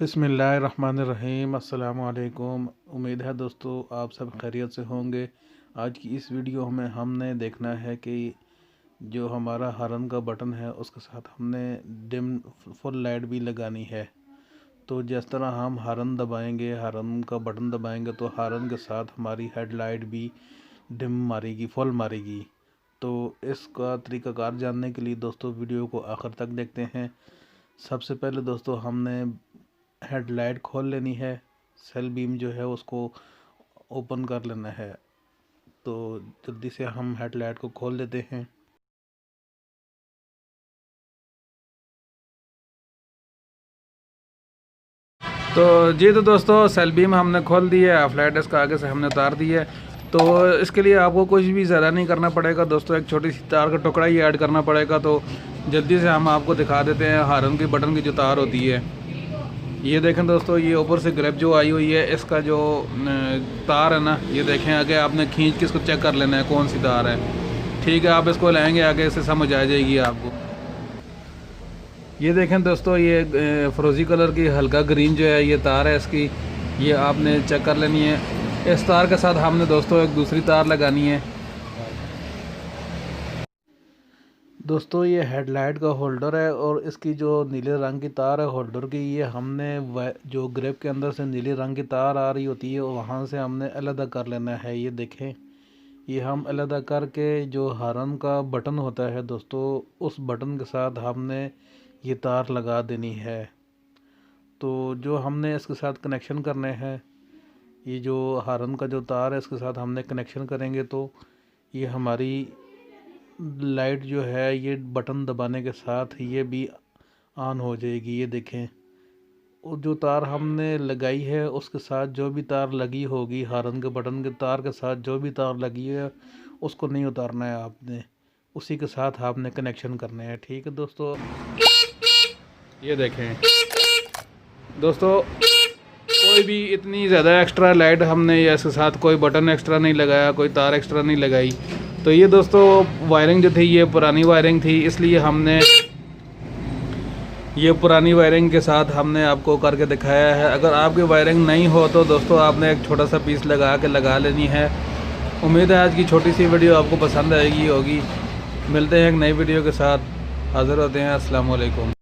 बिस्मिल्लाहिर्रहमानिर्रहीम। अस्सलाम वालेकुम। उम्मीद है दोस्तों आप सब खैरियत से होंगे। आज की इस वीडियो में हमने देखना है कि जो हमारा हॉर्न का बटन है उसके साथ हमने डिम फुल लाइट भी लगानी है। तो जिस तरह हम हॉर्न दबाएंगे, हॉर्न का बटन दबाएंगे तो हॉर्न के साथ हमारी हेडलाइट भी डिम मारेगी, फुल मारेगी। तो इसका तरीक़ाकार जानने के लिए दोस्तों वीडियो को आखिर तक देखते हैं। सबसे पहले दोस्तों हमने हेडलाइट खोल लेनी है, सेल बीम जो है उसको ओपन कर लेना है। तो जल्दी से हम हेडलाइट को खोल देते हैं। तो जी तो दोस्तों सेल बीम हमने खोल दी है, फ्लैट इसका आगे से हमने उतार दी है। तो इसके लिए आपको कुछ भी ज़्यादा नहीं करना पड़ेगा दोस्तों, एक छोटी सी तार का टुकड़ा ही ऐड करना पड़ेगा। तो जल्दी से हम आपको दिखा देते हैं हॉर्न की बटन की जो तार होती है। ये देखें दोस्तों, ये ऊपर से ग्रिप जो आई हुई है, इसका जो तार है ना, ये देखें आगे आपने खींच के इसको चेक कर लेना है कौन सी तार है। ठीक है, आप इसको लाएंगे आगे से समझ आ जाएगी आपको। ये देखें दोस्तों, ये फ्रोज़ी कलर की हल्का ग्रीन जो है ये तार है इसकी, ये आपने चेक कर लेनी है। इस तार के साथ हमने दोस्तों एक दूसरी तार लगानी है। दोस्तों ये हेडलाइट का होल्डर है और इसकी जो नीले रंग की तार है होल्डर की, ये हमने जो ग्रिप के अंदर से नीले रंग की तार आ रही होती है वहाँ से हमने अलग कर लेना है। ये देखें, ये हम अलग करके जो हॉर्न का बटन होता है दोस्तों, उस बटन के साथ हमने ये तार लगा देनी है। तो जो हमने इसके साथ कनेक्शन करने हैं, ये जो हॉर्न का जो तार है इसके साथ हमने कनेक्शन करेंगे तो ये हमारी लाइट जो है ये बटन दबाने के साथ ये भी ऑन हो जाएगी। ये देखें, और जो तार हमने लगाई है उसके साथ जो भी तार लगी होगी, हॉर्न के बटन के तार के साथ जो भी तार लगी है उसको नहीं उतारना है आपने, उसी के साथ आपने कनेक्शन करने हैं। ठीक है दोस्तों, ये देखें दोस्तों, कोई भी इतनी ज़्यादा एक्स्ट्रा लाइट हमने या इसके साथ कोई बटन एक्स्ट्रा नहीं लगाया, कोई तार एक्स्ट्रा नहीं लगाई। तो ये दोस्तों वायरिंग जो थी ये पुरानी वायरिंग थी, इसलिए हमने ये पुरानी वायरिंग के साथ हमने आपको करके दिखाया है। अगर आपकी वायरिंग नहीं हो तो दोस्तों आपने एक छोटा सा पीस लगा लेनी है। उम्मीद है आज की छोटी सी वीडियो आपको पसंद आएगी होगी। मिलते हैं एक नई वीडियो के साथ, हाज़िर होते हैं। अस्सलाम वालेकुम।